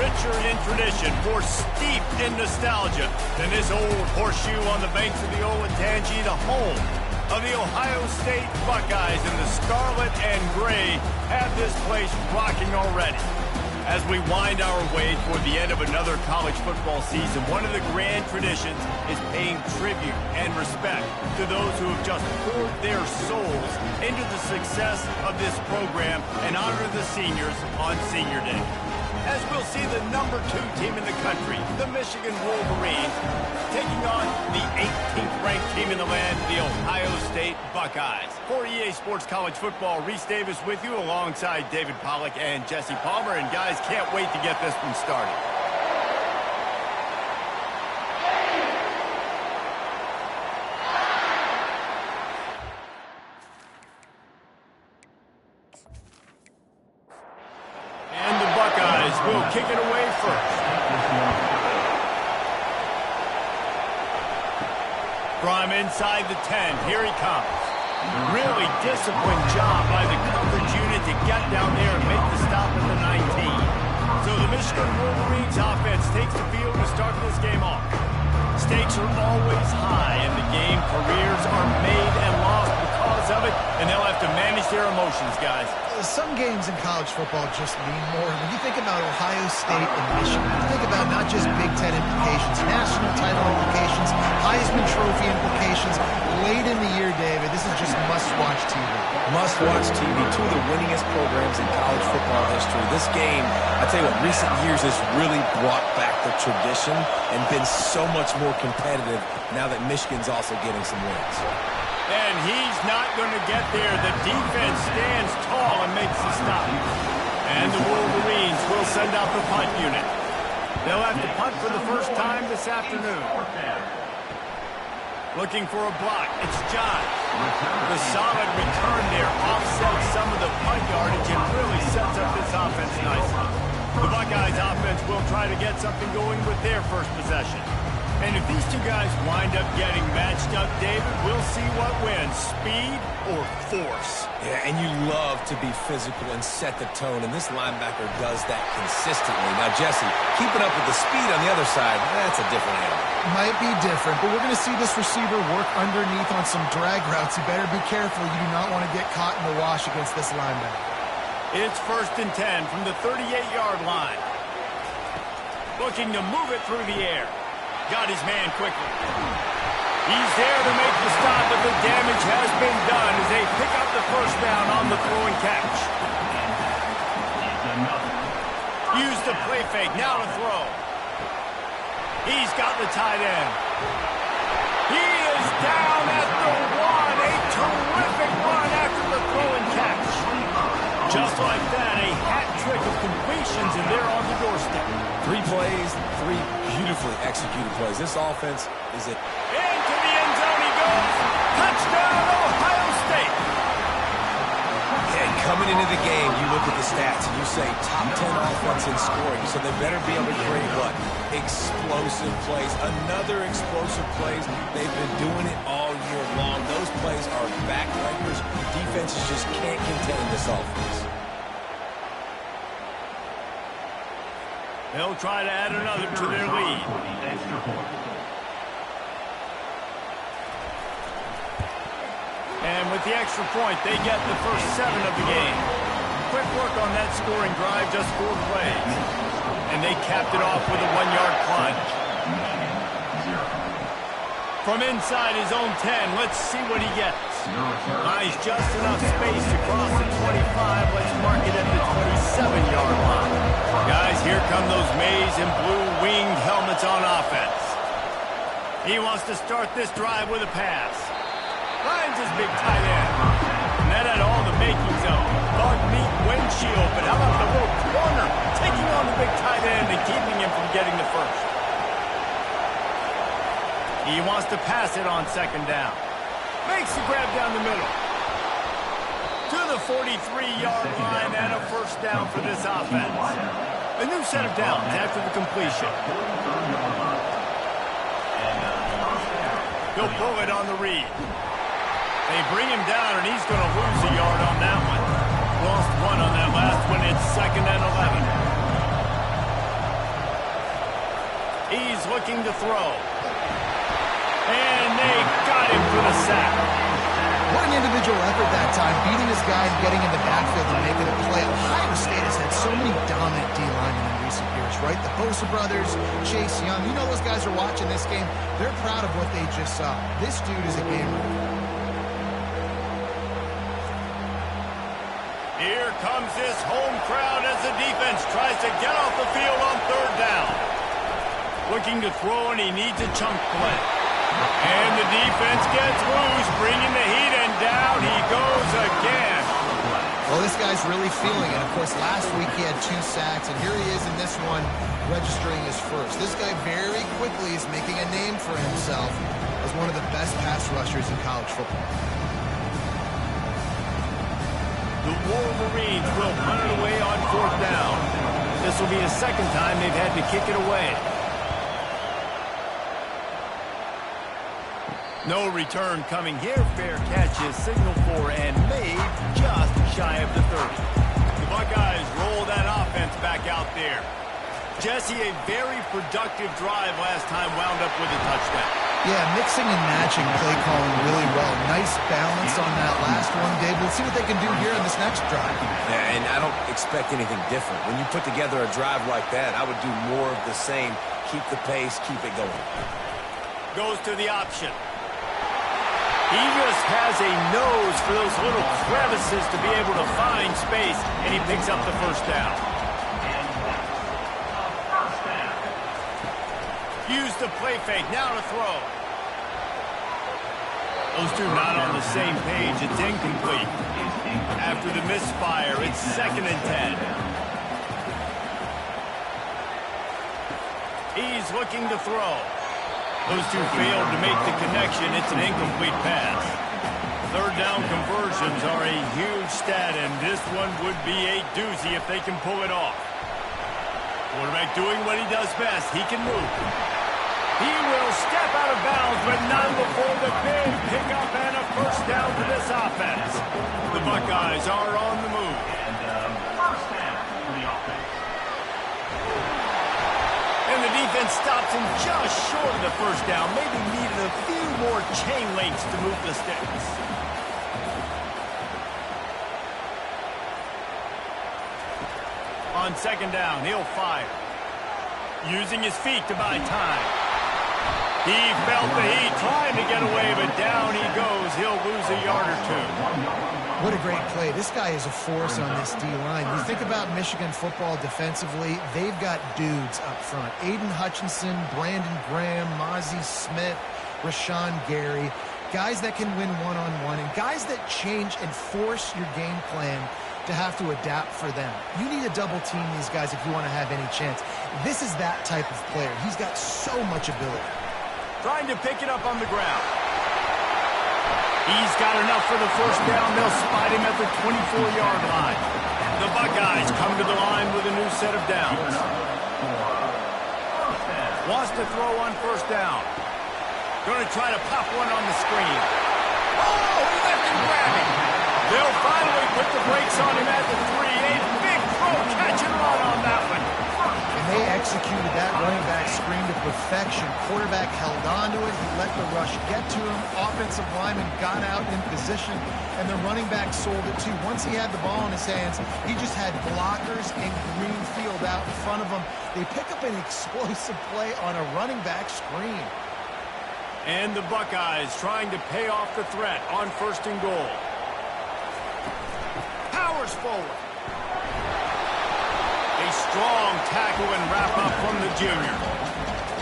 richer in tradition, more steeped in nostalgia than this old horseshoe on the banks of the Olentangy, the home of the Ohio State Buckeyes, and the scarlet and gray have this place rocking already. As we wind our way toward the end of another college football season, one of the grand traditions is paying tribute and respect to those who have just poured their souls into the success of this program and honor the seniors on Senior Day. As we'll see the number 2 team in the country, the Michigan Wolverines, taking on the 18th ranked team in the land, the Ohio State Buckeyes. For EA Sports College Football, Reese Davis with you alongside David Pollack and Jesse Palmer. And guys, can't wait to get this one started. Will kick it away first. From inside the 10, here he comes. Really disciplined job by the coverage unit to get down there and make the stop at the 19. So the Michigan Wolverines offense takes the field to start this game off. Stakes are always high in the game. Careers are made and lost because of it, and they'll have to manage their emotions, guys. Some games in college football just mean more. When you think about Ohio State and Michigan, you think about not just Big Ten implications, national title implications, Heisman Trophy implications. Late in the year, David, this is just must-watch TV. Must-watch TV. Two of the winningest programs in college football history. This game, I tell you what, recent years has really brought back the tradition and been so much more competitive now that Michigan's also getting some wins. And he's not going to get there. The defense stands tall and makes the stop. And the Wolverines will send out the punt unit. They'll have to punt for the first time this afternoon. Looking for a block. It's John. The solid return there offsets some of the punt yardage and really sets up this offense nicely. The Buckeyes offense will try to get something going with their first possession. And if these two guys wind up getting matched up, David, we'll see what wins, speed or force. Yeah, and you love to be physical and set the tone, and this linebacker does that consistently. Now, Jesse, keeping up with the speed on the other side, that's a different animal. Might be different, but we're going to see this receiver work underneath on some drag routes. You better be careful. You do not want to get caught in the wash against this linebacker. It's 1st and 10 from the 38-yard line. Looking to move it through the air. Got his man quickly. He's there to make the stop, but the damage has been done as they pick up the first down on the throw and catch. Use the play fake, now to throw. He's got the tight end. He is down at the 1. A terrific run after the throw and catch. Just like that, a hat trick of completions, and they're on the doorstep. 3 plays, 3 beautifully executed plays. This offense is it. Into the end zone he goes. Touchdown, Ohio State. And coming into the game, you look at the stats and you say top 10 offense in scoring, so they better be able to create what? Explosive plays. Another explosive plays. They've been doing it all year long. Those plays are backbreakers. Defenses just can't contain this offense. They'll try to add another to their lead. And with the extra point, they get the first 7 of the game. Quick work on that scoring drive, just 4 plays. And they capped it off with a 1-yard plunge. From inside his own 10, let's see what he gets. Buys just enough space to cross the 25. Let's mark it at the 27-yard line. Guys, here come those maize and blue winged helmets on offense. He wants to start this drive with a pass. Finds his big tight end. And that had all the makings of bug meat windshield. But how about the little corner taking on the big tight end and keeping him from getting the first? He wants to pass it on 2nd down. Makes the grab down the middle. To the 43-yard line and a first down for this offense. A new set of downs after the completion. He'll pull it on the read. They bring him down, and he's going to lose a yard on that one. Lost 1 on that last one. It's 2nd and 11. He's looking to throw. And they got him for the sack. What an individual effort that time, beating this guy and getting in the backfield and making a play. Ohio State has had so many dominant D-linemen in recent years, right? The Bosa brothers, Chase Young. You know those guys are watching this game. They're proud of what they just saw. This dude is a gamer. Here comes this home crowd as the defense tries to get off the field on third down. Looking to throw, and he needs a chunk play. And the defense gets loose, bringing the heat, and down he goes again. Well, this guy's really feeling it. Of course, last week he had 2 sacks, and here he is in this one, registering his first. This guy very quickly is making a name for himself as one of the best pass rushers in college football. The Wolverines will punt it away on fourth down. This will be the second time they've had to kick it away. No return coming here. Fair catch is signaled for and made just shy of the 30. The Buckeyes roll that offense back out there. Jesse, a very productive drive last time wound up with a touchdown. Yeah, mixing and matching play calling really well. Nice balance on that last one, Dave. Let's see what they can do here in this next drive. Yeah, and I don't expect anything different. When you put together a drive like that, I would do more of the same. Keep the pace, keep it going. Goes to the option. He just has a nose for those little crevices to be able to find space, and he picks up the first down. Use the play fake, now to throw. Those two not on the same page. It's incomplete. After the misfire, it's 2nd and 10. He's looking to throw. Those two failed to make the connection. It's an incomplete pass. Third down conversions are a huge stat, and this one would be a doozy if they can pull it off. Quarterback doing what he does best. He can move. He will step out of bounds, but not before the big pickup and a first down for this offense. The Buckeyes are on the move. First down for the offense. And the defense stops him just short of the first down. Maybe needed a few more chain links to move the sticks. On 2nd down, he'll fire. Using his feet to buy time. He felt the heat trying to get away, but down he goes. He'll lose a yard or 2. What a great play. This guy is a force on this D-line. You think about Michigan football defensively, they've got dudes up front. Aiden Hutchinson, Brandon Graham, Mozzie Smith, Rashawn Gary. Guys that can win one-on-one and guys that change and force your game plan to have to adapt for them. You need to double team these guys if you want to have any chance. This is that type of player. He's got so much ability. Trying to pick it up on the ground. He's got enough for the first down. They'll spot him at the 24-yard line. The Buckeyes come to the line with a new set of downs. Wants to throw on first down. Going to try to pop one on the screen. Oh, he left him grabbing. They'll finally put the brakes on him at the 3. A big throw, catch and run on that one. And they executed that running back screen to perfection. Quarterback held on to it. He let the rush get to him. Offensive lineman got out in position, and the running back sold it too. Once he had the ball in his hands, he just had blockers and green field out in front of him. They pick up an explosive play on a running back screen. And the Buckeyes trying to pay off the threat on 1st and goal. Powers forward. A strong tackle and wrap up from the junior.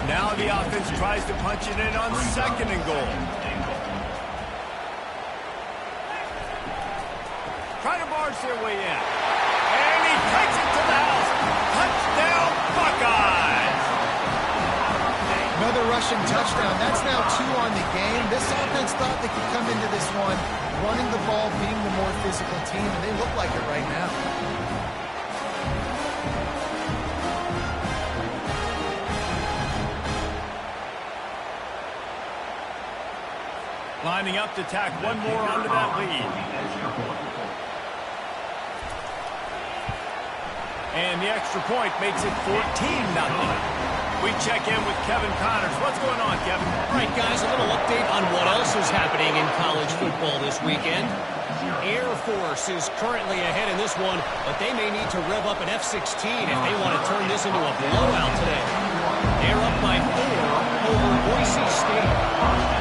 Now the offense tries to punch it in on 2nd and goal. Trying to barge their way in. And he takes it to the house. Touchdown, Buckeyes! Another rushing touchdown. That's now 2 on the game. This offense thought they could come into this one running the ball, being the more physical team, and they look like it right now. Lining up to tack one more onto that lead. And the extra point makes it 14-0. We check in with Kevin Connors. What's going on, Kevin? All right, guys, a little update on what else is happening in college football this weekend. Air Force is currently ahead in this one, but they may need to rev up an F-16 if they want to turn this into a blowout today. They're up by 4 over Boise State.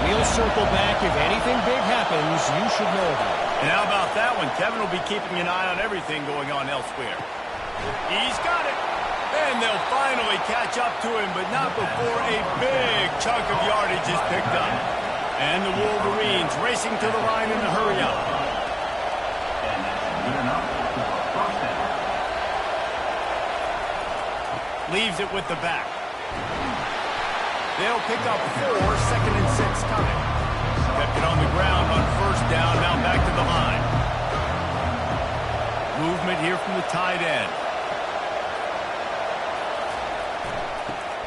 We'll circle back. If anything big happens, you should know about it. And how about that one? Kevin will be keeping an eye on everything going on elsewhere. He's got it. And they'll finally catch up to him, but not before a big chunk of yardage is picked up. And the Wolverines racing to the line in a hurry up. Leaves it with the back. They'll pick up 4, 2nd and 6 coming. Kept it on the ground on first down, now back to the line. Movement here from the tight end.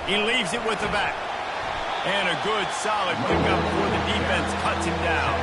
He leaves it with the back. And a good, solid pickup before the defense cuts him down.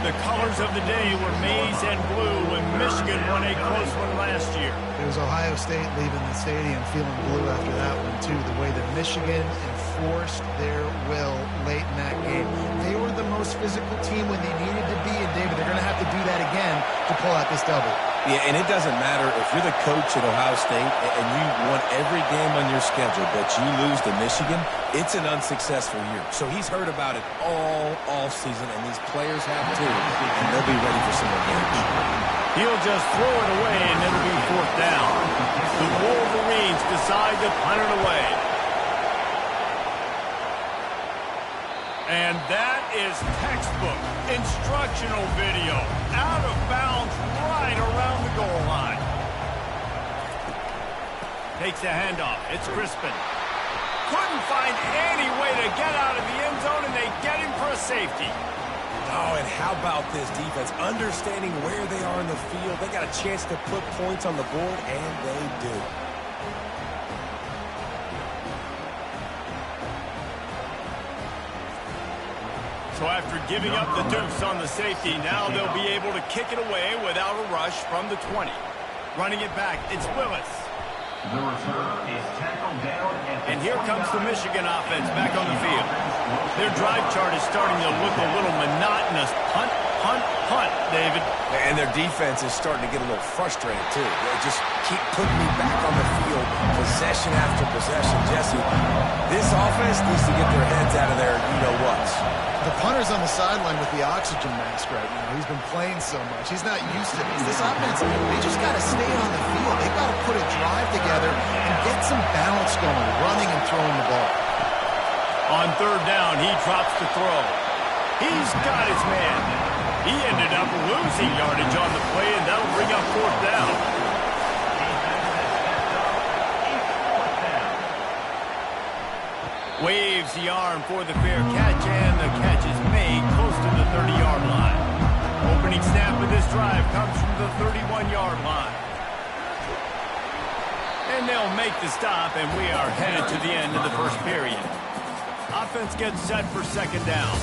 The colors of the day were maize and blue when Michigan won a close one last year. It was Ohio State leaving the stadium feeling blue after that one, too. The way that Michigan enforced their will late in that game. They were the most physical team when they needed to be, and David, they're going to have to do that again to pull out this double. Yeah, and it doesn't matter if you're the coach at Ohio State and you won every game on your schedule, but you lose to Michigan, it's an unsuccessful year. So he's heard about it all season, and these players have too, and they'll be ready for some revenge. He'll just throw it away, and it'll be 4th down. The Wolverines decide to punt it away. And that is textbook instructional video. Out of bounds right around the goal line. Takes a handoff. It's Crispin. Couldn't find any way to get out of the end zone, and they get him for a safety. Oh, and how about this defense? Understanding where they are in the field. They got a chance to put points on the board, and they do. So after giving up the deuce on the safety, now they'll be able to kick it away without a rush from the 20. Running it back, it's Willis. The return is tackled down. And here comes the Michigan offense back on the field. Their drive chart is starting to look a little monotonous. Punt, punt, punt, David. And their defense is starting to get a little frustrated, too. They just keep putting me back on the field, possession after possession. Jesse, this offense needs to get their heads out of their you-know-whats. The punter's on the sideline with the oxygen mask right now. He's been playing so much. He's not used to this. This offense, they just got to stay on the field. They've got to put a drive together and get some balance going, running and throwing the ball. On 3rd down, he drops the throw. He's got his man. He ended up losing yardage on the play, and that'll bring up 4th down. Waves the arm for the fair catch, and the catch is made close to the 30-yard line. Opening snap of this drive comes from the 31-yard line. And they'll make the stop, and we are headed to the end of the first period. Offense gets set for 2nd down.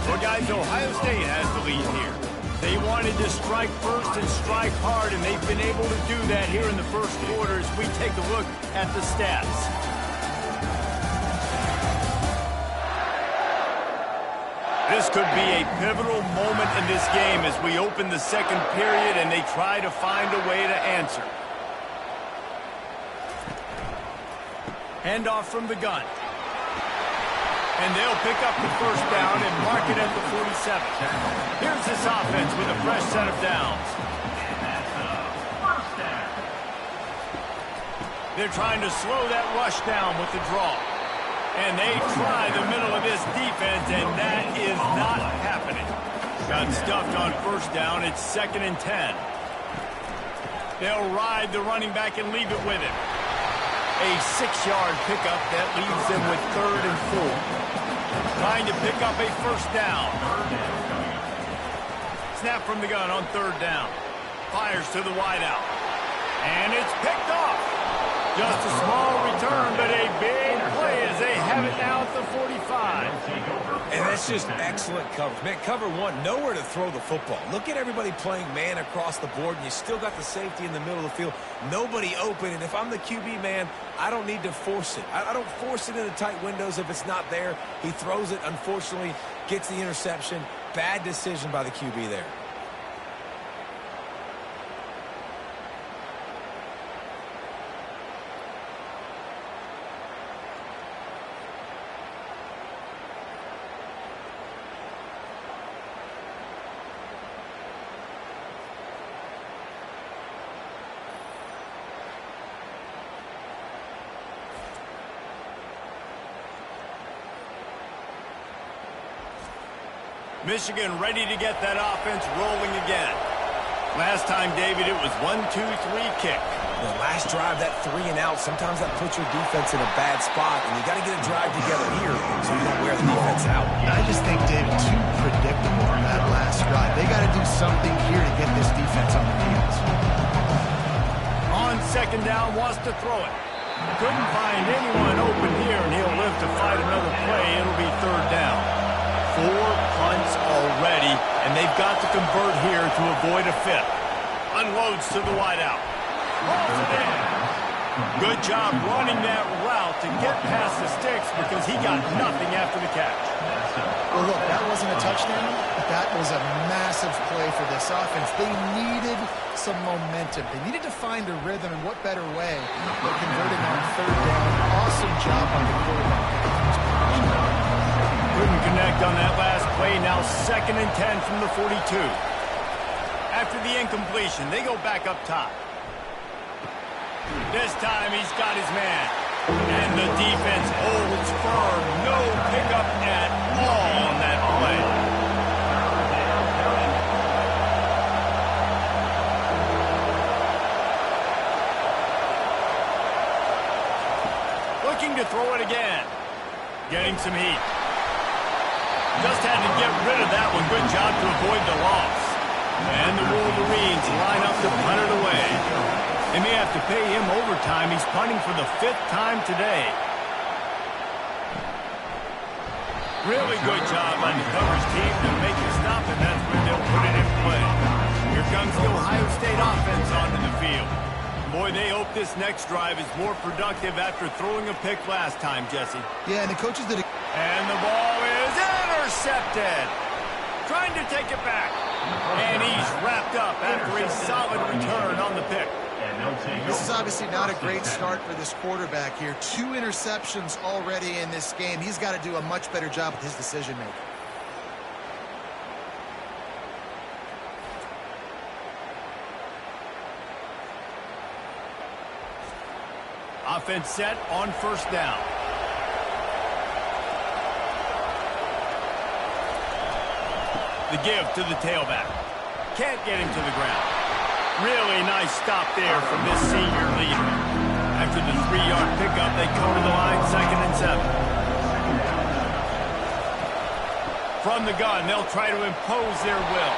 Well, guys, Ohio State has the lead here. They wanted to strike first and strike hard, and they've been able to do that here in the first quarter as we take a look at the stats. This could be a pivotal moment in this game as we open the 2nd period and they try to find a way to answer. Handoff from the gun. And they'll pick up the 1st down and mark it at the 47. Here's this offense with a fresh set of downs. They're trying to slow that rush down with the draw. And they try the middle of this defense, and that is not happening. Got stuffed on 1st down. It's 2nd and 10. They'll ride the running back and leave it with him. A 6-yard pickup that leaves them with 3rd and 4. Trying to pick up a 1st down. Snap from the gun on 3rd down. Fires to the wideout. And it's picked off. Just a small return, but a big play as they have it now at the 45. And that's just excellent coverage. Man, cover one, nowhere to throw the football. Look at everybody playing man across the board, and you still got the safety in the middle of the field. Nobody open, and if I'm the QB, man, I don't need to force it. I don't force it into tight windows if it's not there. He throws it, unfortunately, gets the interception. Bad decision by the QB there. Michigan ready to get that offense rolling again. Last time, David, it was 1-2-3 kick. The last drive, that 3 and out, sometimes that puts your defense in a bad spot, and you got to get a drive together here so you don't wear the defense out. I just think, David, too predictable on that last drive. They got to do something here to get this defense on the heels. On second down, wants to throw it. Couldn't find anyone open here, and he'll live to fight another play. It'll be third down. 4 punts already, and they've got to convert here to avoid a fifth. Unloads to the wideout. Rolls it in. Good job running that route to get past the sticks because he got nothing after the catch. Well, look, that wasn't a touchdown, but that was a massive play for this offense. They needed some momentum. They needed to find a rhythm, and what better way than converting on third down. Awesome job by the quarterback. Couldn't connect on that last play. Now 2nd and 10 from the 42. After the incompletion, they go back up top. This time he's got his man. And the defense holds firm. No pickup at all on that play. Looking to throw it again. Getting some heat. Just had to get rid of that one. Good job to avoid the loss. And the Wolverines line up to punt it away. They may have to pay him overtime. He's punting for the 5th time today. Really good job on the coverage team to make it stop, and that's when they'll put it in play. Here comes the Ohio State offense onto the field. Boy, they hope this next drive is more productive after throwing a pick last time, Jesse. Yeah, and the coaches did a... And the ball is intercepted. Trying to take it back. And he's wrapped up after a solid return on the pick. This is obviously not a great start for this quarterback here. 2 interceptions already in this game. He's got to do a much better job with his decision-making. Offense set on first down. The give to the tailback. Can't get him to the ground. Really nice stop there from this senior leader. After the 3-yard pickup, they come to the line, 2nd and 7. From the gun, they'll try to impose their will.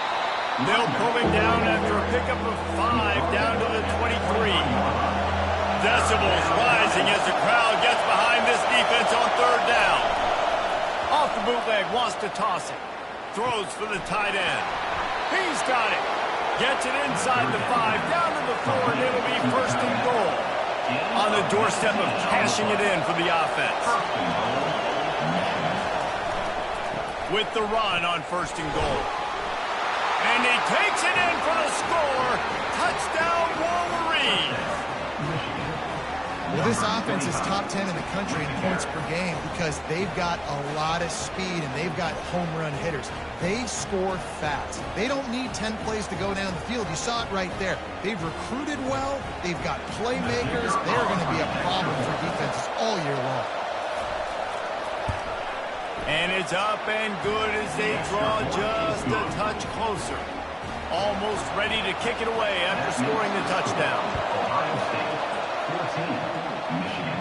They'll pull him down after a pickup of 5 down to the 23. Decibels rising as the crowd gets behind this defense on third down. Off the bootleg, wants to toss it. Throws for the tight end. He's got it. Gets it inside the 5, down to the 4, and it'll be 1st and goal. On the doorstep of cashing it in for the offense. With the run on 1st and goal. And he takes it in for the score. Touchdown, Wolverines. Well, this offense is top 10 in the country in points per game because they've got a lot of speed and they've got home run hitters. They score fast. They don't need 10 plays to go down the field. You saw it right there. They've recruited well. They've got playmakers. They're going to be a problem for defenses all year long. And it's up and good as they draw just a touch closer. Almost ready to kick it away after scoring the touchdown. Ohio State 14. Michigan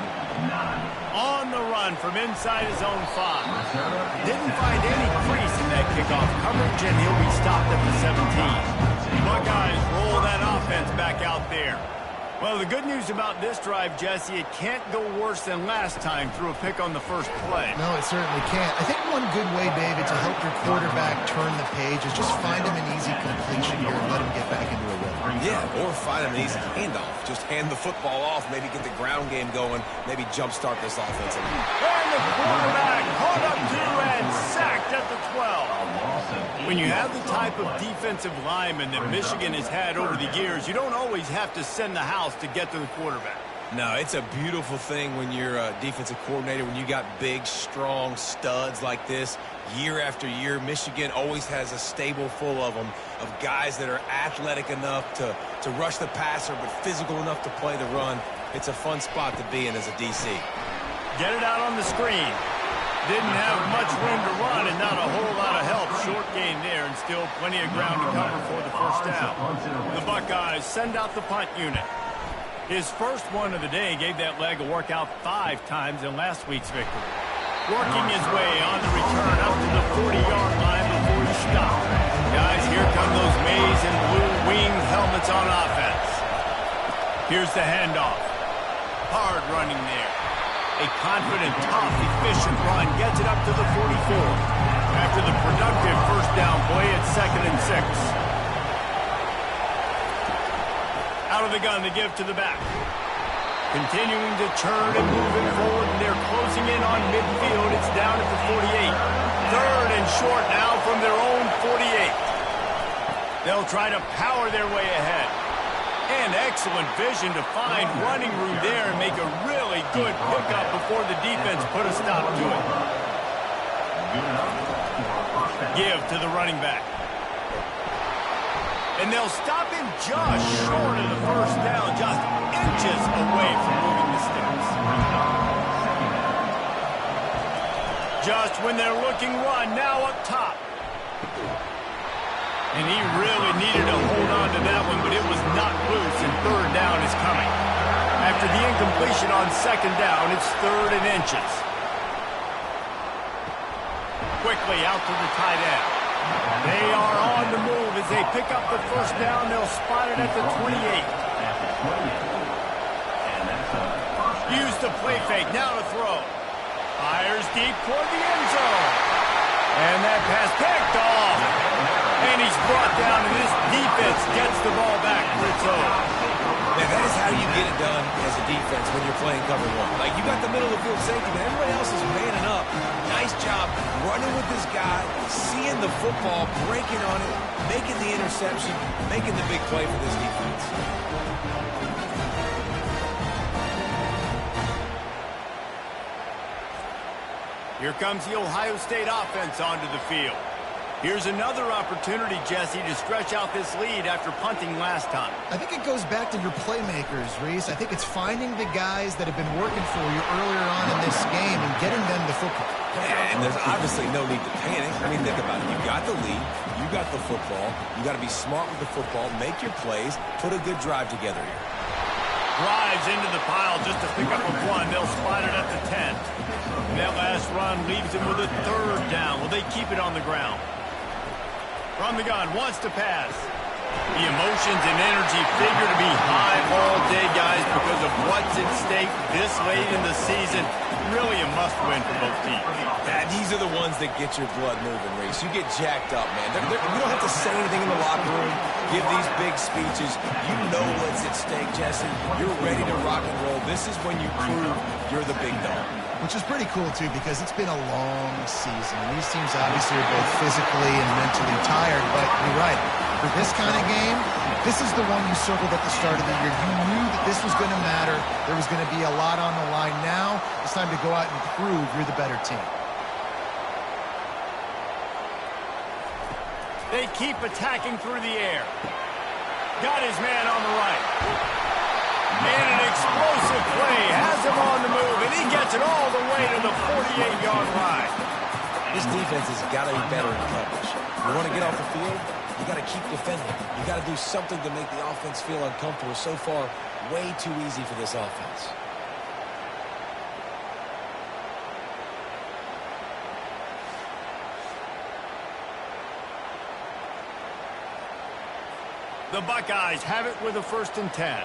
9. On the run from inside his own 5. Didn't find any crease in that kickoff coverage, and he'll be stopped at the 17. Buckeyes roll that offense back out there. Well, the good news about this drive, Jesse, it can't go worse than last time through a pick on the first play. No, it certainly can't. I think one good way, David, to help your quarterback turn the page is just find him an easy completion here and let him get back into a rhythm. Yeah, or find him an easy handoff. Just hand the football off, maybe get the ground game going, maybe jumpstart this offense a little. And the quarterback caught up to and sacked at the 12. When you have the type of defensive lineman that Michigan has had over the years, you don't always have to send the house to get to the quarterback. No, it's a beautiful thing when you're a defensive coordinator, when you got big, strong studs like this. Year after year, Michigan always has a stable full of them, of guys that are athletic enough to rush the passer, but physical enough to play the run. It's a fun spot to be in as a DC. Get it out on the screen. Didn't have much room to run and not a whole lot of help. Short gain there and still plenty of ground to cover for the first down. The Buckeyes send out the punt unit. His first one of the day gave that leg a workout 5 times in last week's victory. Working his way on the return up to the 40-yard line before he stopped. Guys, here come those maize and blue winged helmets on offense. Here's the handoff. Hard running there. A confident, tough, efficient run gets it up to the 44. After the productive first down play, it's 2nd and 6. Out of the gun to give to the back. Continuing to turn and move it forward, and they're closing in on midfield. It's down at the 48. 3rd and short now from their own 48. They'll try to power their way ahead. And excellent vision to find running room there and make a really good pickup before the defense put a stop to it. Give to the running back. And they'll stop him just short of the first down, just inches away from moving the sticks. Just when they're looking run, now up top. And he really needed to hold on to that one, but it was not loose, and 3rd down is coming. After the incompletion on 2nd down, it's 3rd and inches. Quickly out to the tight end. They are on the move as they pick up the first down. They'll spot it at the 28. Use the play fake, now to throw. Fires deep toward the end zone. And that pass picked off. And he's brought down, and this defense gets the ball back for its own. Now, that is how you get it done as a defense when you're playing cover 1. Like, you got the middle of the field safety, but everybody else is manning up. Nice job running with this guy, seeing the football, breaking on it, making the interception, making the big play for this defense. Here comes the Ohio State offense onto the field. Here's another opportunity, Jesse, to stretch out this lead after punting last time. I think it goes back to your playmakers, Reese. I think it's finding the guys that have been working for you earlier on in this game and getting them the football. Yeah, and there's obviously no need to panic. I mean, think about it. You got the lead. You got the football. You got to be smart with the football, make your plays, put a good drive together here. Drives into the pile just to pick up a 1. They'll spot it at the 10. And that last run leaves them with a 3rd down. Will they keep it on the ground? From the gun, wants to pass. The emotions and energy figure to be high all day, guys, because of what's at stake this late in the season. Really a must-win for both teams. Yeah, these are the ones that get your blood moving, Reese. You get jacked up, man. You don't have to say anything in the locker room, give these big speeches. You know what's at stake, Jesse. You're ready to rock and roll. This is when you prove you're the big dog. Which is pretty cool, too, because it's been a long season. These teams obviously are both physically and mentally tired, but you're right. For this kind of game, this is the one you circled at the start of the year. You knew that this was going to matter. There was going to be a lot on the line. Now it's time to go out and prove you're the better team. They keep attacking through the air. Got his man on the right. And an explosive play has him on the move, and he gets it all the way to the 48-yard line. This defense has got to be better in coverage. You want to get off the field, you got to keep defending. You got to do something to make the offense feel uncomfortable. So far, way too easy for this offense. The Buckeyes have it with a 1st and 10.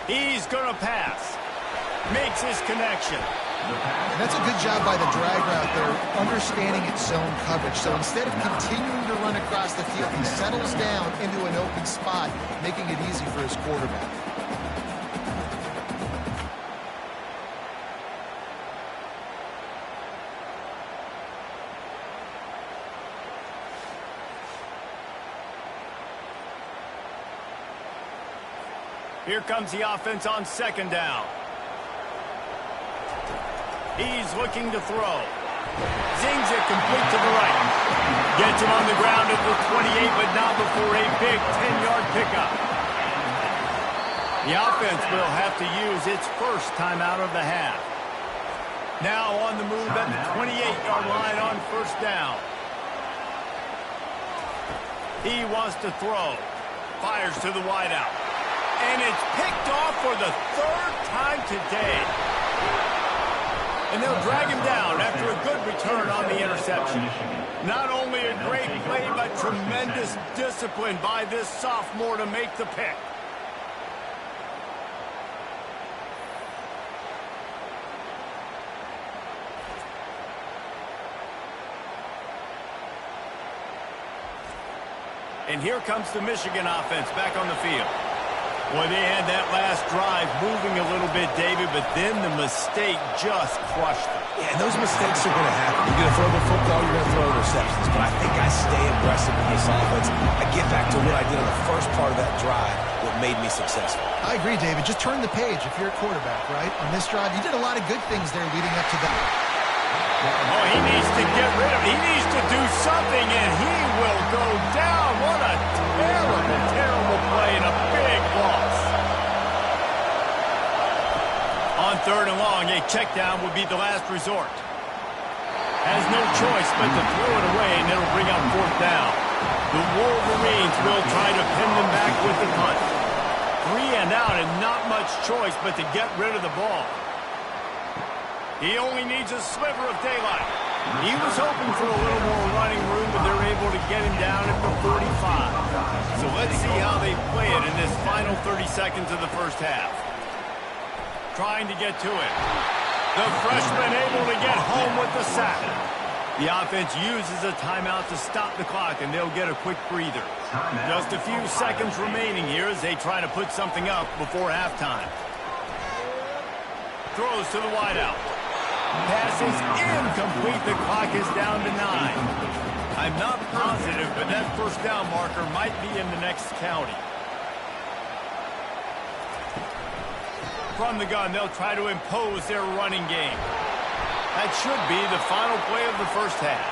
He's going to pass. Makes his connection. And that's a good job by the drag route there, understanding its zone coverage. So instead of continuing to run across the field, he settles down into an open spot, making it easy for his quarterback. Here comes the offense on second down. He's looking to throw. Zings it complete to the right. Gets him on the ground at the 28, but not before a big 10-yard pickup. The offense will have to use its first timeout of the half. Now on the move at the 28-yard line on first down. He wants to throw. Fires to the wideout. And it's picked off for the third time today. And they'll drag him down after a good return on the interception. Not only a great play, but tremendous discipline by this sophomore to make the pick. And here comes the Michigan offense back on the field. Boy, they had that last drive moving a little bit, David, but then the mistake just crushed them. Yeah, and those mistakes are going to happen. You're going to throw the football, you're going to throw interceptions. But I think I stay aggressive in this offense. I get back to what I did on the first part of that drive, what made me successful. I agree, David. Just turn the page if you're a quarterback, right? On this drive, you did a lot of good things there leading up to that. Oh, he needs to get rid of it. He needs to do something, and he will go down. What a terrible, terrible play and a big loss. On third and long, a check down would be the last resort. Has no choice but to throw it away, and it'll bring up fourth down. The Wolverines will try to pin them back with the punt. 3 and out, and not much choice but to get rid of the ball. He only needs a sliver of daylight. He was hoping for a little more running room, but they're able to get him down at the 45. So let's see how they play it in this final 30 seconds of the first half. Trying to get to it. The freshman able to get home with the sack. The offense uses a timeout to stop the clock, and they'll get a quick breather. Just a few seconds remaining here as they try to put something up before halftime. Throws to the wideout. Pass is incomplete. The clock is down to 9. I'm not positive, but that first down marker might be in the next county. From the gun, they'll try to impose their running game. That should be the final play of the first half.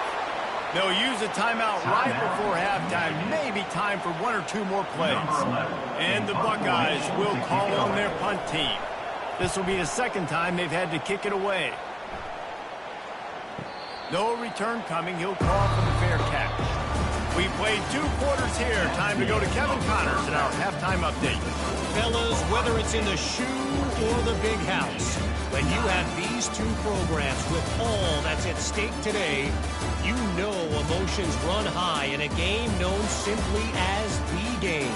They'll use a timeout right before halftime. Maybe time for 1 or 2 more plays. And the Buckeyes will call on their punt team. This will be the second time they've had to kick it away. No return coming. He'll call for the fair catch. We played 2 quarters here. Time to go to Kevin Connors in our halftime update. Fellas, whether it's in the shoe or the big house, when you have these 2 programs with all that's at stake today, you know emotions run high in a game known simply as the game.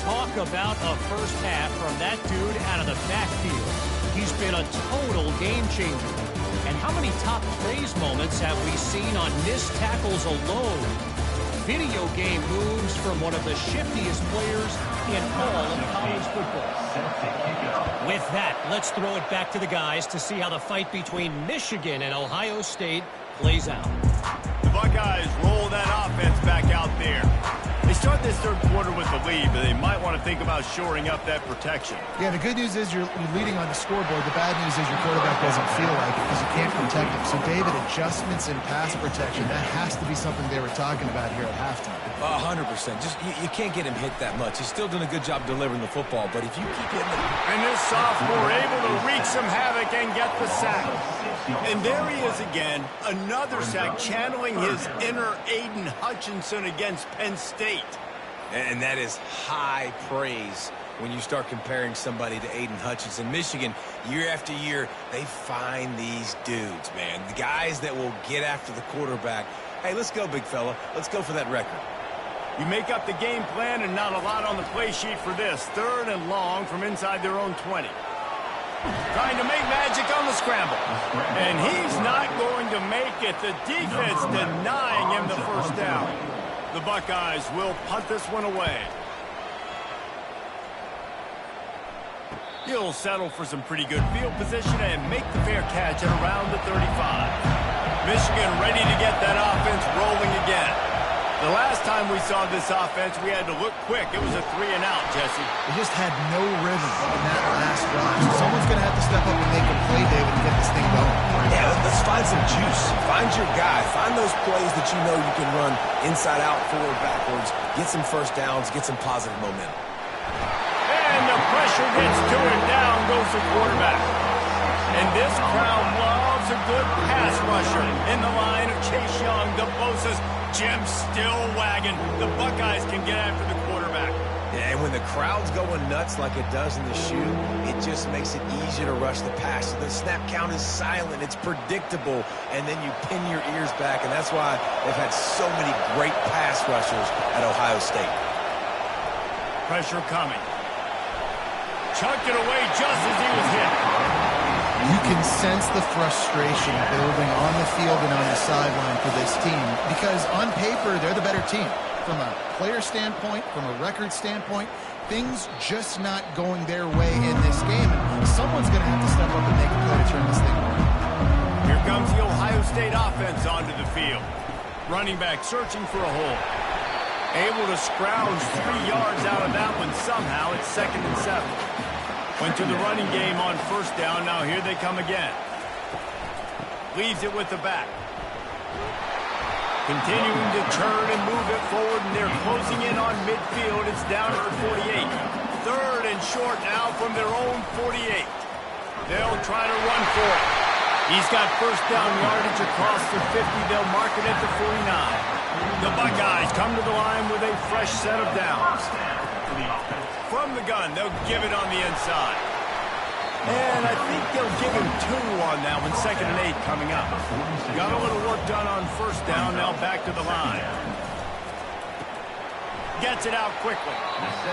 Talk about a first half from that dude out of the backfield. He's been a total game changer. And how many top praise moments have we seen on missed tackles alone? Video game moves from one of the shiftiest players in all of college football. With that, let's throw it back to the guys to see how the fight between Michigan and Ohio State plays out. The Buckeyes roll that offense back out there. They start this third quarter with the lead, but they might want to think about shoring up that protection. Yeah, the good news is you're leading on the scoreboard. The bad news is your quarterback doesn't feel like it because you can't protect him. So, David, adjustments in pass protection, that has to be something they were talking about here at halftime. 100%. Just you can't get him hit that much. He's still doing a good job delivering the football, but if you keep hitting him... And this sophomore able to wreak some havoc and get the sack. And there he is again, another sack, channeling his inner Aiden Hutchinson against Penn State. And that is high praise when you start comparing somebody to Aiden Hutchinson. Michigan, year after year, they find these dudes, man. The guys that will get after the quarterback. Hey, let's go, big fella. Let's go for that record. You make up the game plan and not a lot on the play sheet for this. 3rd and long from inside their own 20. Trying to make magic on the scramble. And he's not going to make it. The defense denying him the first down. The Buckeyes will punt this one away. He'll settle for some pretty good field position and make the fair catch at around the 35. Michigan ready to get that offense rolling again. The last time we saw this offense, we had to look quick. It was a 3-and-out, Jesse. They just had no rhythm in that last drive. So someone's going to have to step up and make a play, David, and get this thing going. Yeah, let's find some juice. Find your guy. Find those plays that you know you can run inside out, forward, backwards. Get some first downs. Get some positive momentum. And the pressure gets to him. Down goes the quarterback. And this crowd loves a good pass rusher in the line of Chase Young. The Bosa's Jim still wagging. The Buckeyes can get after the quarterback. Yeah, and when the crowd's going nuts like it does in the shoe, it just makes it easier to rush the pass. So the snap count is silent. It's predictable. And then you pin your ears back. And that's why they've had so many great pass rushers at Ohio State. Pressure coming. Chucked it away just as he was hit. You can sense the frustration building on the field and on the sideline for this team because on paper, they're the better team. From a player standpoint, from a record standpoint, things just not going their way in this game. And someone's going to have to step up and make a play to turn this thing around. Here comes the Ohio State offense onto the field. Running back searching for a hole. Able to scrounge 3 yards out of that one somehow. It's 2nd and 7. Went to the running game on first down. Now here they come again. Leaves it with the back. Continuing to turn and move it forward, and they're closing in on midfield. It's down at the 48. 3rd and short now from their own 48. They'll try to run for it. He's got first down yardage across the 50. They'll mark it at the 49. The Buckeyes come to the line with a fresh set of downs. From the gun, they'll give it on the inside. And I think they'll give him 2 on that one. 2nd and 8 coming up. Got a little work done on first down. Now back to the line. Gets it out quickly.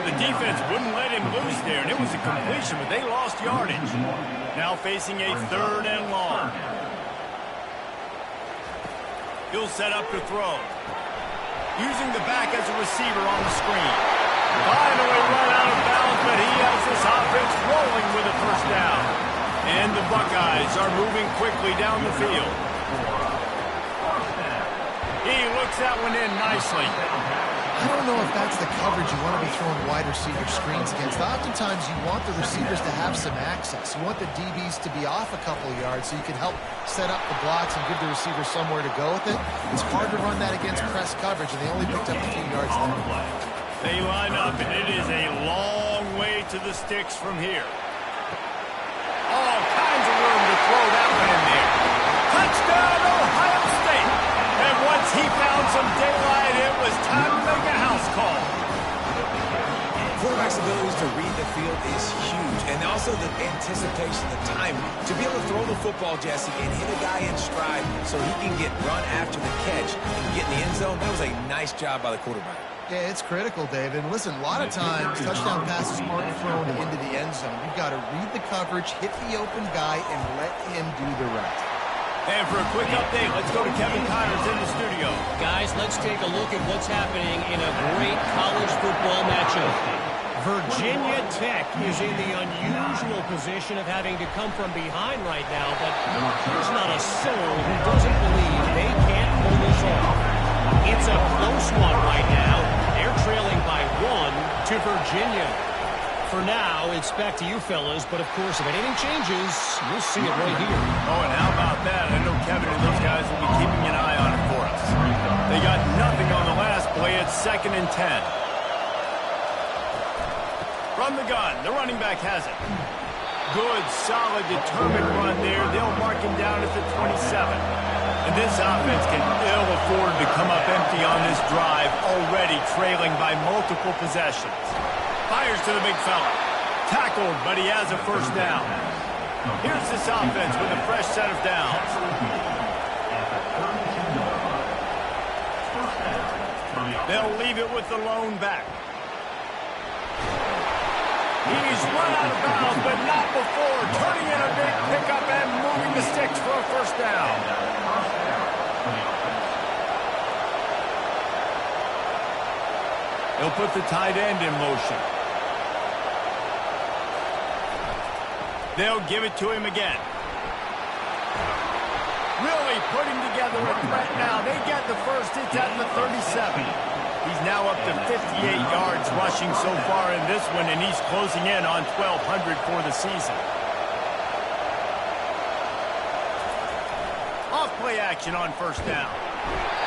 The defense wouldn't let him loose there, and it was a completion, but they lost yardage. Now facing a 3rd and long. He'll set up to throw. Using the back as a receiver on the screen. Finally run out of bounds, but he has this offense rolling with a first down. And the Buckeyes are moving quickly down the field. He looks that one in nicely. I don't know if that's the coverage you want to be throwing wide receiver screens against. Oftentimes you want the receivers to have some access. You want the DBs to be off a couple of yards so you can help set up the blocks and give the receiver somewhere to go with it. It's hard to run that against press coverage, and they only picked up a few yards there. They line up, and it is a long way to the sticks from here. All kinds of room to throw that one in there. Touchdown, Ohio State! And once he found some daylight, it was time to make a house call. Quarterback's abilities to read the field is huge, and also the anticipation, the time to be able to throw the football, Jesse, and hit a guy in stride so he can get run after the catch and get in the end zone. That was a nice job by the quarterback. Yeah, it's critical, David. And listen, a lot of times touchdown passes aren't thrown into the end zone. You've got to read the coverage, hit the open guy, and let him do the rest. And for a quick update, let's go to Kevin Connors in the studio. Guys, let's take a look at what's happening in a great college football matchup. Virginia Tech is in the unusual position of having to come from behind right now, but there's not a soul who doesn't believe they can't pull this off. It's a close one right now. They're trailing by 1 to Virginia. For now, it's back to you fellas, but of course, if anything changes, you'll see it right here. Oh, and how about that? I know Kevin and those guys will be keeping an eye on it for us. They got nothing on the last play. It's 2nd and 10. From the gun, the running back has it. Good, solid, determined run there. They'll mark him down at the 27. And this offense can ill afford to come up empty on this drive, already trailing by multiple possessions. Fires to the big fella. Tackled, but he has a first down. Here's this offense with a fresh set of downs. They'll leave it with the lone back. He's run out of bounds, but not before turning in a big pickup and moving the sticks for a first down. He'll put the tight end in motion. They'll give it to him again. Really putting together a threat now. They get the first. It's at the 37. He's now up to 58 yards rushing so far in this one, and he's closing in on 1,200 for the season. Off play action on first down.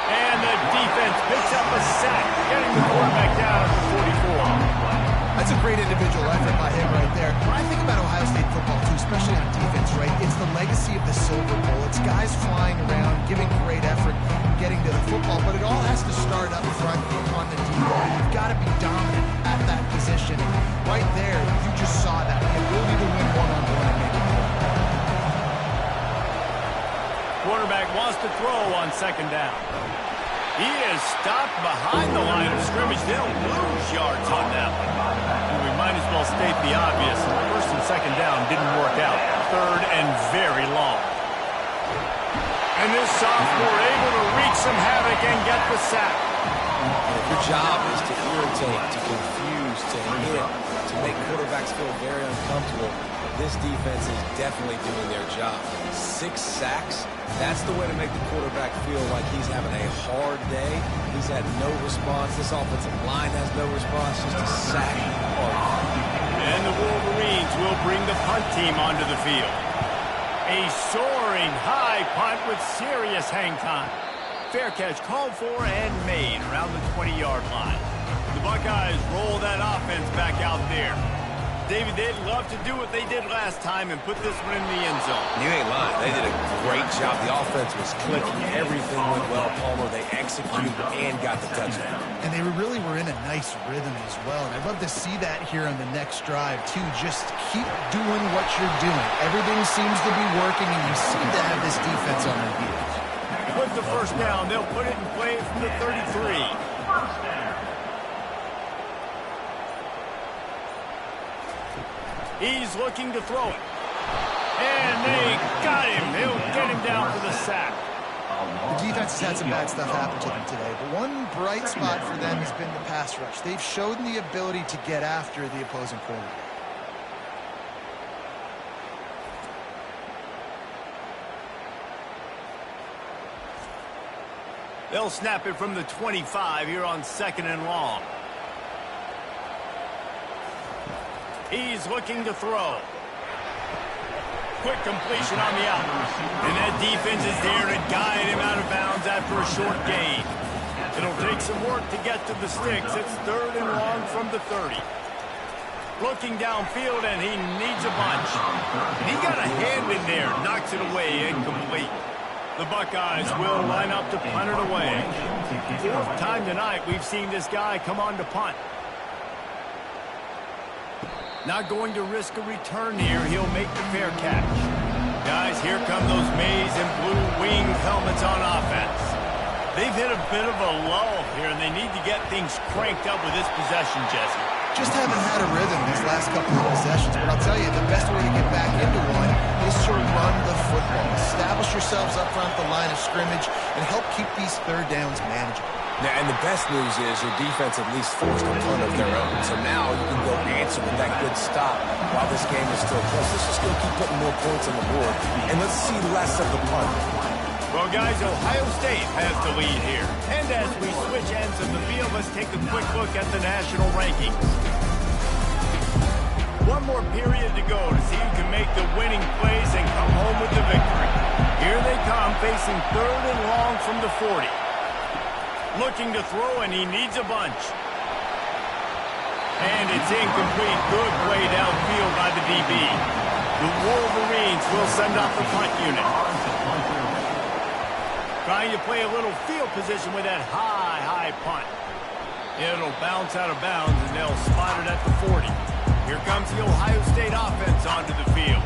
And the defense picks up a sack, getting the quarterback down at the 44. That's a great individual effort by him right there. When I think about Ohio State football, too, especially on defense, right, it's the legacy of the Silver Bowl. It's guys flying around, giving great effort, getting to the football, but it all has to start up front on the D line. You've got to be dominant at that position. Right there, you just saw that. The ability to win one-on-one and make it work. Quarterback wants to throw on second down. He is stopped behind the line of scrimmage. They'll lose yards on that one. We might as well state the obvious. First and second down didn't work out. Third and very long. And this sophomore able to wreak some havoc and get the sack. Your job is to irritate, to confuse, to hit, to make quarterbacks feel very uncomfortable. This defense is definitely doing their job. 6 sacks, that's the way to make the quarterback feel like he's having a hard day. He's had no response. This offensive line has no response, just a sack. And the Wolverines will bring the punt team onto the field. A soaring high punt with serious hang time. Fair catch called for and made around the 20-yard line. The Buckeyes roll that offense back out there. David, they'd love to do what they did last time and put this one in the end zone. You ain't lying. They did a great job. The offense was clicking. Everything went well. Palmer, they executed and got the touchdown. And they really were in a nice rhythm as well. And I'd love to see that here on the next drive, too. Just keep doing what you're doing. Everything seems to be working, and you seem to have this defense on their heels. With the first down, they'll put it in play from the 33. He's looking to throw it. And they got him. They'll get him down for the sack. The defense has had some bad stuff happen to them today, but one bright spot for them has been the pass rush. They've shown the ability to get after the opposing quarterback. They'll snap it from the 25 here on second and long. He's looking to throw. Quick completion on the out. And that defense is there to guide him out of bounds after a short gain. It'll take some work to get to the sticks. It's third and long from the 30. Looking downfield, and he needs a bunch. And he got a hand in there, knocks it away, incomplete. The Buckeyes will line up to punt it away. Fourth time tonight we've seen this guy come on to punt. Not going to risk a return here. He'll make the fair catch. Guys, here come those maize and blue winged helmets on offense. They've hit a bit of a lull here, and they need to get things cranked up with this possession, Jesse. Just haven't had a rhythm these last couple of possessions, but I'll tell you, the best way to get back into one is to run the football. Establish yourselves up front the line of scrimmage and help keep these third downs manageable. Now, and the best news is your defense at least forced a punt of their own. So now you can go answer with that good stop while this game is still close. Let's just go keep putting more points on the board, and let's see less of the punt. Well, guys, Ohio State has the lead here. And as we switch ends of the field, let's take a quick look at the national rankings. One more period to go to see who can make the winning plays and come home with the victory. Here they come, facing third and long from the 40. Looking to throw, and he needs a bunch. And it's incomplete. Good play downfield by the DB. The Wolverines will send off the punt unit. Trying to play a little field position with that high punt. It'll bounce out of bounds, and they'll spot it at the 40. Here comes the Ohio State offense onto the field.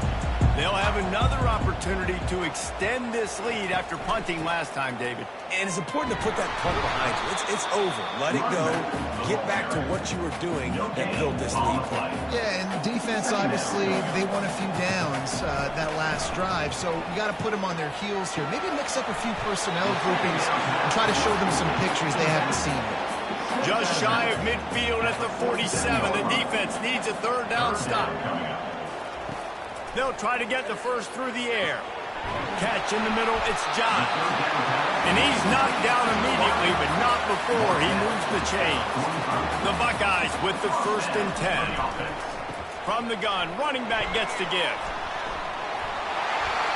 They'll have another opportunity to to extend this lead after punting last time, David. And it's important to put that punt behind you. It's over. Let it go. Get back to what you were doing that built this lead. Yeah, and defense, obviously, they won a few downs that last drive, so you got to put them on their heels here. Maybe mix up a few personnel groupings and try to show them some pictures they haven't seen yet. Just shy of midfield at the 47. The defense needs a third down stop. They'll try to get the first through the air. Catch in the middle, it's John. And he's knocked down immediately, but not before he moves the chains. The Buckeyes with the 1st and 10. From the gun, running back gets to give.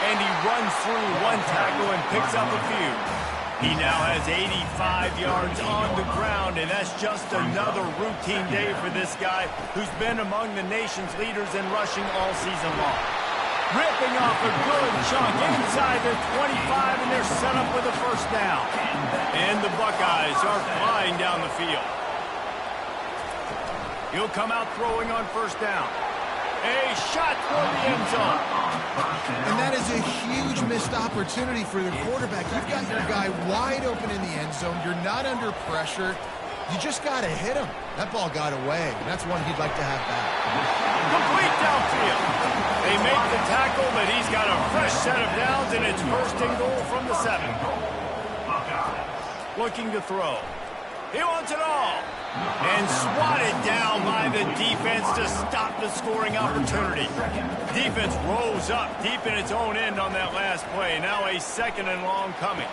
And he runs through one tackle and picks up a few. He now has 85 yards on the ground, and that's just another routine day for this guy who's been among the nation's leaders in rushing all season long. Ripping off a good chunk inside the 25, and they're set up with a first down. And the Buckeyes are flying down the field. He'll come out throwing on first down. A shot for the end zone. And that is a huge missed opportunity for the quarterback. You've got your guy wide open in the end zone. You're not under pressure. You just got to hit him. That ball got away, and that's one he'd like to have back. Complete downfield. They make the tackle, but he's got a fresh set of downs, and it's 1st and goal from the 7. Looking to throw. He wants it all. And swatted down by the defense to stop the scoring opportunity. Defense rolls up deep in its own end on that last play. Now a 2nd and long coming.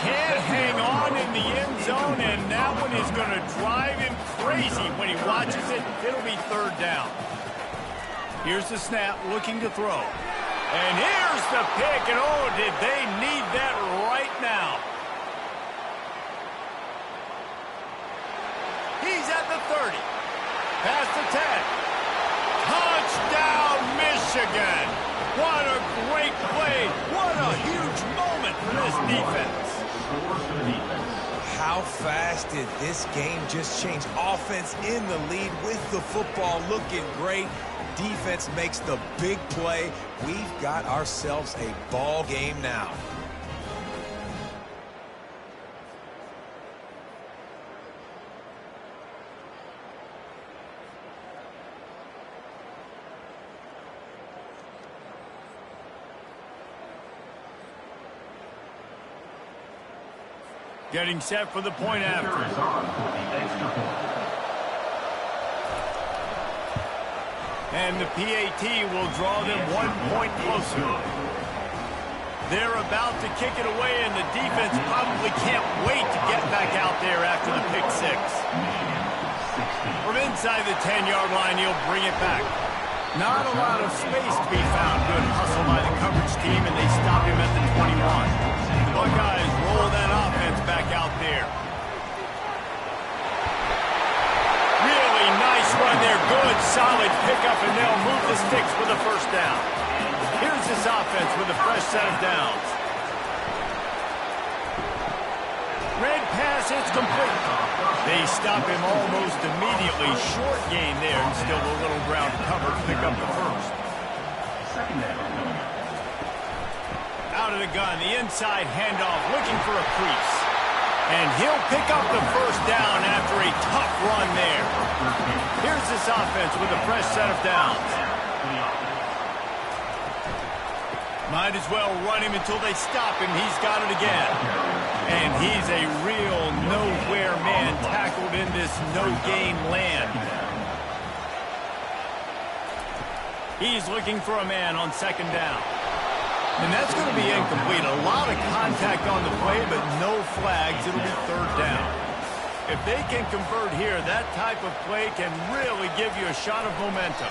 Can't hang on in the end zone, and that one is going to drive him crazy when he watches it. It'll be 3rd down. Here's the snap, looking to throw. And here's the pick, and oh, did they need that right now. He's at the 30. Past the 10. Touchdown, Michigan. What a great play. What a huge moment for this defense. How fast did this game just change? Offense in the lead with the football looking great. Defense makes the big play. We've got ourselves a ball game now. Getting set for the point after. And the PAT will draw them 1 point closer. They're about to kick it away, and the defense probably can't wait to get back out there after the pick 6. From inside the 10-yard line, he'll bring it back. Not a lot of space to be found. Good hustle by the coverage team, and they stop him at the 21. Buckeyes roll that offense back out there. Really nice run there. Good, solid pickup, and they'll move the sticks for the first down. Here's this offense with a fresh set of downs. Red pass, it's complete. They stop him almost immediately. Short gain there, and still a little ground to cover to pick up the first. Out of the gun, the inside handoff, looking for a crease. And he'll pick up the first down after a tough run there. Here's this offense with a fresh set of downs. Might as well run him until they stop him. He's got it again. And he's a real nowhere man tackled in this no-gain land. He's looking for a man on 2nd down. And that's going to be incomplete. A lot of contact on the play, but no flags. It'll be 3rd down. If they can convert here, that type of play can really give you a shot of momentum.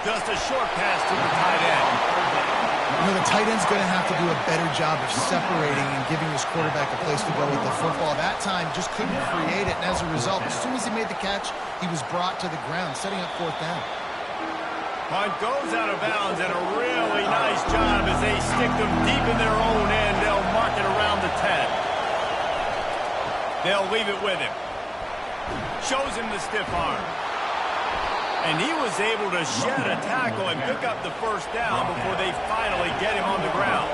Just a short pass to the tight end. You know, the tight end's going to have to do a better job of separating and giving his quarterback a place to go with the football. That time just couldn't create it, and as a result, as soon as he made the catch, he was brought to the ground, setting up 4th down. Punt goes out of bounds, and a really nice job as they stick them deep in their own end. They'll mark it around the 10. They'll leave it with him. Shows him the stiff arm. And he was able to shed a tackle and pick up the first down before they finally get him on the ground.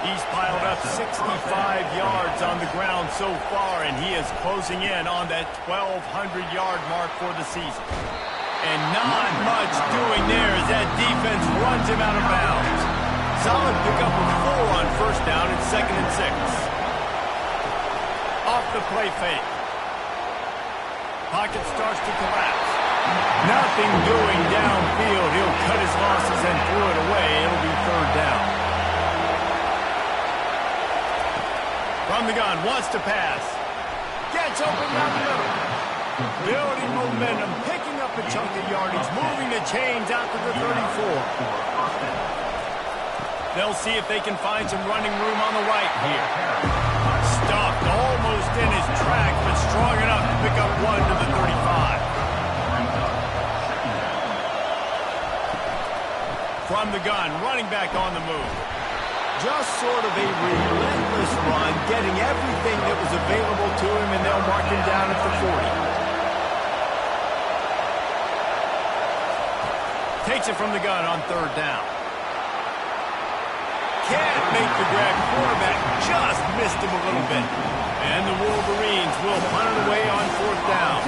He's piled up 65 yards on the ground so far, and he is closing in on that 1,200-yard mark for the season. And not much doing there as that defense runs him out of bounds. Solid pickup of 4 on first down and 2nd and 6. Off the play fake. Pocket starts to collapse. Nothing doing downfield. He'll cut his losses and throw it away. It'll be 3rd down. From the gun, wants to pass. Gets open down the middle. Building momentum, picking up a chunk of yardage, moving the chains out to the 34. They'll see if they can find some running room on the right here. Stopped almost in his tracks, but strong enough to pick up 1 to the 35. From the gun, running back on the move. Just sort of a relentless run, getting everything that was available to him, and they'll mark him down at the 40. Takes it from the gun on 3rd down. Can't make the grab. Quarterback just missed him a little bit. And the Wolverines will punt it away on 4th down.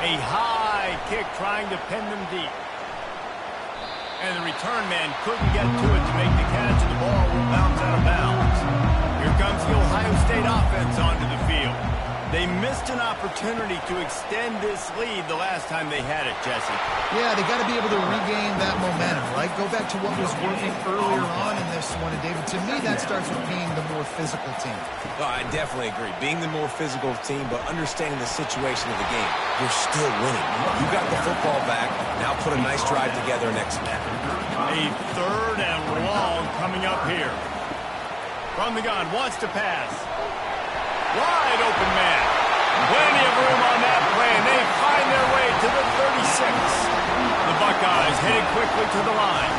A high kick trying to pin them deep. And the return man couldn't get to it to make the catch, and the ball will bounce out of bounds. Here comes the Ohio State offense onto the field. They missed an opportunity to extend this lead the last time they had it, Jesse. Yeah, they got to be able to regain that momentum, right? Go back to what was working earlier on in this one, and David, to me, that starts with being the more physical team. Oh, I definitely agree. Being the more physical team, but understanding the situation of the game. You're still winning. You got the football back. Now put a nice drive together and execute. A 3rd and long coming up here. From the gun, wants to pass. Wide open man. Plenty of room on that play, and they find their way to the 36. The Buckeyes headed quickly to the line.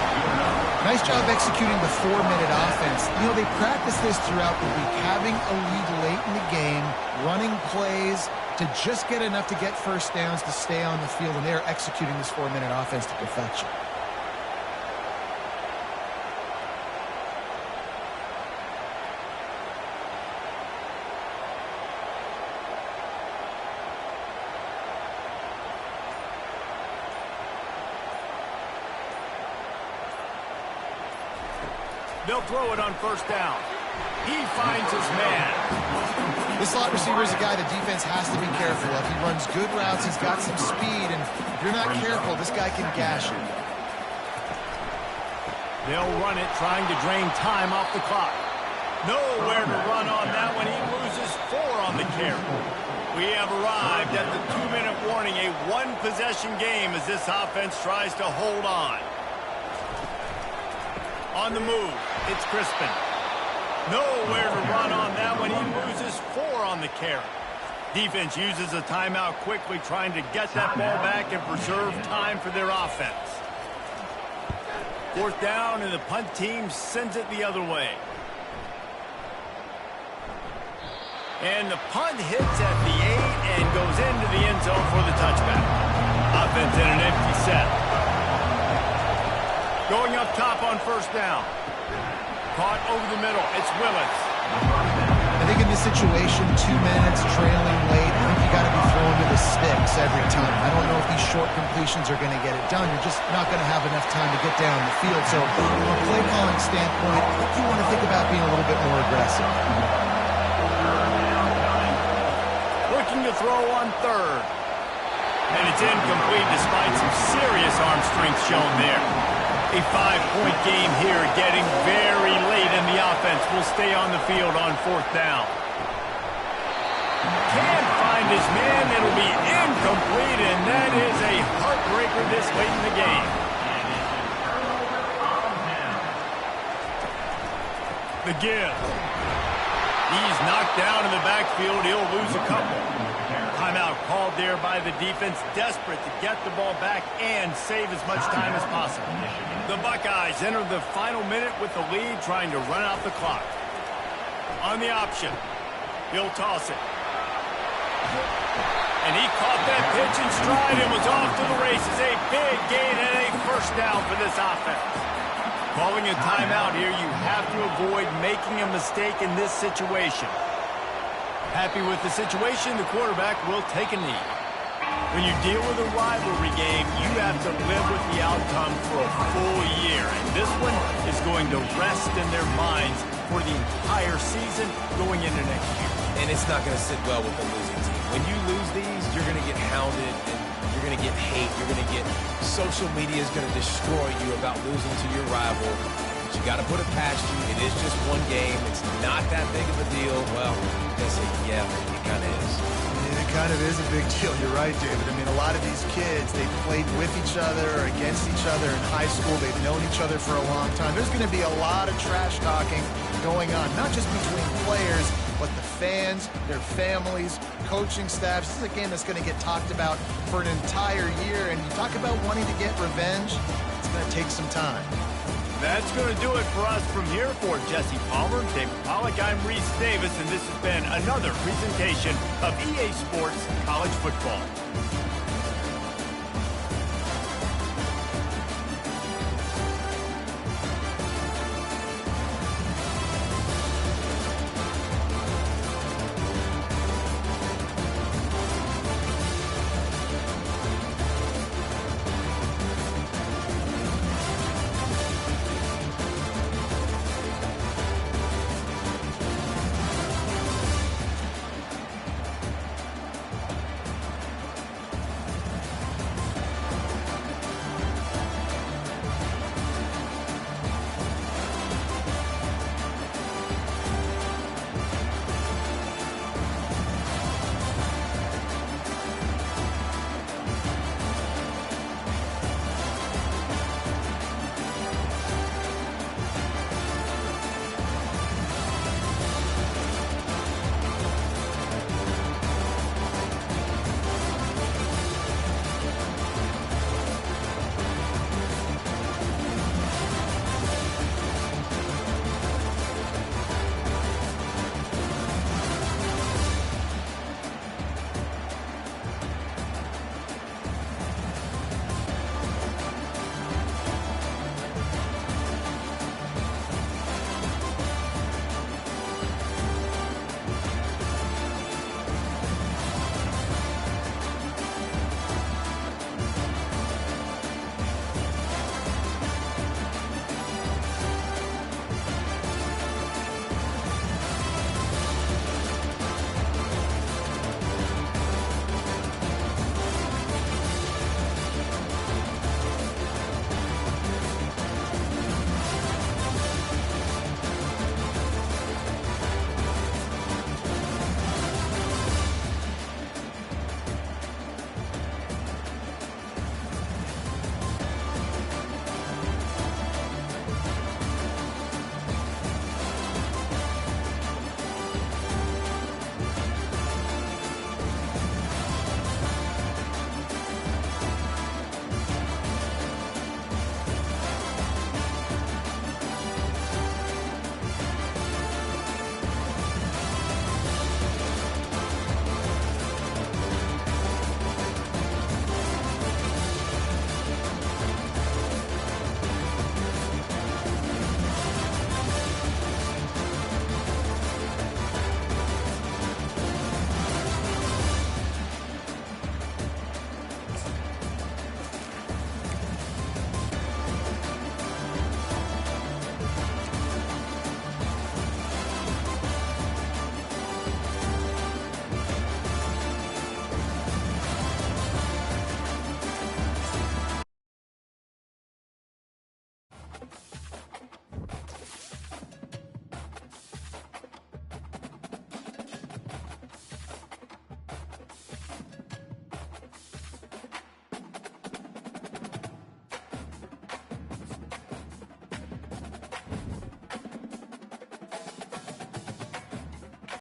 Nice job executing the 4-minute offense. You know, they practice this throughout the week, having a lead late in the game, running plays to just get enough to get first downs to stay on the field, and they're executing this 4-minute offense to perfection. They'll throw it on 1st down. He finds his man. This slot receiver is a guy the defense has to be careful of. He runs good routes. He's got some speed, and if you're not careful, this guy can gash you. They'll run it, trying to drain time off the clock. Nowhere to run on that one. He loses 4 on the carry. We have arrived at the 2-minute warning, a 1-possession game as this offense tries to hold on. On the move, it's Crispin. Nowhere to run on that one. He loses 4 on the carry. Defense uses a timeout quickly, trying to get that ball back and preserve time for their offense. 4th down, and the punt team sends it the other way. And the punt hits at the 8 and goes into the end zone for the touchback. Offense in an empty set. Going up top on 1st down. Caught over the middle. It's Willis. I think in this situation, 2 minutes, trailing late, I think you got to be throwing to the sticks every time. I don't know if these short completions are going to get it done. You're just not going to have enough time to get down the field. So from a play calling standpoint, I think you want to think about being a little bit more aggressive. Looking to throw on 3rd. And it's incomplete despite some serious arm strength shown there. A 5-point game here, getting very late, and the offense will stay on the field on 4th down. Can't find his man. It'll be incomplete, and that is a heartbreaker this late in the game. The give. He's knocked down in the backfield. He'll lose a couple. Timeout called there by the defense, desperate to get the ball back and save as much time as possible. The Buckeyes enter the final minute with the lead, trying to run out the clock. On the option, he'll toss it. And he caught that pitch in stride and was off to the races. A big gain and a first down for this offense. Calling a timeout here, you have to avoid making a mistake in this situation. Happy with the situation, the quarterback will take a knee. When you deal with a rivalry game, you have to live with the outcome for a full year. And this one is going to rest in their minds for the entire season going into next year. And it's not going to sit well with the losing team. When you lose these, you're going to get hounded, and you're going to get hate. You're going to get social media is going to destroy you about losing to your rival. But you got to put it past you. It is just one game. It's not that big of a deal. Well, I say, yeah, it kind of is. It kind of is a big deal. You're right, David. I mean, a lot of these kids, they played with each other or against each other in high school. They've known each other for a long time. There's going to be a lot of trash talking going on, not just between players, but the fans, their families, coaching staffs. This is a game that's going to get talked about for an entire year. And you talk about wanting to get revenge, it's going to take some time. That's going to do it for us from here. For Jesse Palmer, David Pollack, I'm Reese Davis, and this has been another presentation of EA Sports College Football.